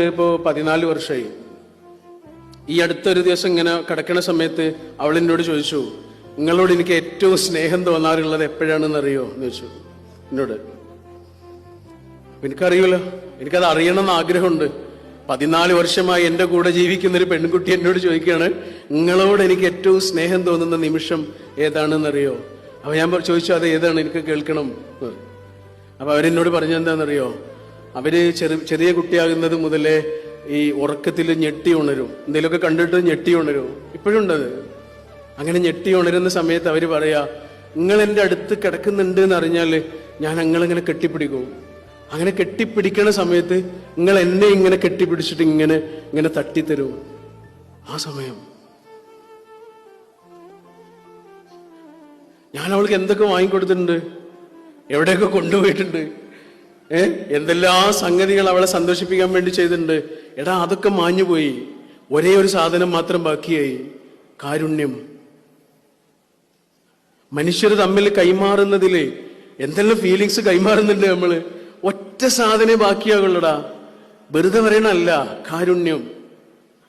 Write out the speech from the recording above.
ഇപ്പോൾ 14 വർഷമായി. ഈ അടുത്തൊരു ദിവസം ഇങ്ങനെ കിടക്കുന്ന സമയത്ത് അവൾ എന്നോട് ചോദിച്ചു, നിങ്ങളോട് എനിക്ക് ഏറ്റവും സ്നേഹം തോന്നാറുള്ളത് എപ്പോഴാണെന്ന് അറിയോ എന്ന് ചോദിച്ചു എന്നോട്. എനിക്കറിയൂലോ, എനിക്കത് അറിയണമെന്ന് ആഗ്രഹമുണ്ട്. 14 വർഷമായി എൻ്റെ കൂടെ ജീവിക്കുന്ന ഒരു പെൺകുട്ടി എന്നോട് ചോദിക്കുകയാണ്, നിങ്ങളോട് എനിക്ക് ഏറ്റവും സ്നേഹം തോന്നുന്ന നിമിഷം ഏതാണെന്നറിയോ? അപ്പൊ ഞാൻ ചോദിച്ചു, അത് ഏതാണ്, എനിക്ക് കേൾക്കണം. അപ്പൊ അവരെന്നോട് പറഞ്ഞെന്താണെന്നറിയോ? അവര് ചെറിയ കുട്ടിയാകുന്നത് മുതലേ ഈ ഉറക്കത്തിൽ ഞെട്ടി ഉണരും, എന്തെങ്കിലുമൊക്കെ കണ്ടിട്ട് ഞെട്ടി ഉണരും. ഇപ്പോഴുണ്ടത്. അങ്ങനെ ഞെട്ടി ഉണരുന്ന സമയത്ത് അവര് പറയാ, നിങ്ങൾ എൻ്റെ അടുത്ത് കിടക്കുന്നുണ്ട് എന്ന് അറിഞ്ഞാല് ഞാൻ നിങ്ങളിങ്ങനെ കെട്ടിപ്പിടിക്കും. അങ്ങനെ കെട്ടിപ്പിടിക്കണ സമയത്ത് നിങ്ങൾ എന്നെ ഇങ്ങനെ കെട്ടിപ്പിടിച്ചിട്ട് ഇങ്ങനെ ഇങ്ങനെ തട്ടിത്തരും. ആ സമയം ഞാൻ അവൾക്ക് എന്തൊക്കെ വാങ്ങിക്കൊടുത്തിട്ടുണ്ട്, എവിടെയൊക്കെ കൊണ്ടുപോയിട്ടുണ്ട്, എന്തെല്ലാം സംഗതികൾ അവളെ സന്തോഷിപ്പിക്കാൻ വേണ്ടി ചെയ്തിട്ടുണ്ട്. എടാ, അതൊക്കെ മാഞ്ഞുപോയി. ഒരേ ഒരു സാധനം മാത്രം ബാക്കിയായി, കാരുണ്യം. മനുഷ്യർ തമ്മിൽ കൈമാറുന്നതില് എന്തെല്ലാം ഫീലിങ്സ് കൈമാറുന്നുണ്ട് നമ്മള്. ഒറ്റ സാധനം ബാക്കിയാകുള്ളടാ, വെറുതെ പറയണല്ല, കാരുണ്യം.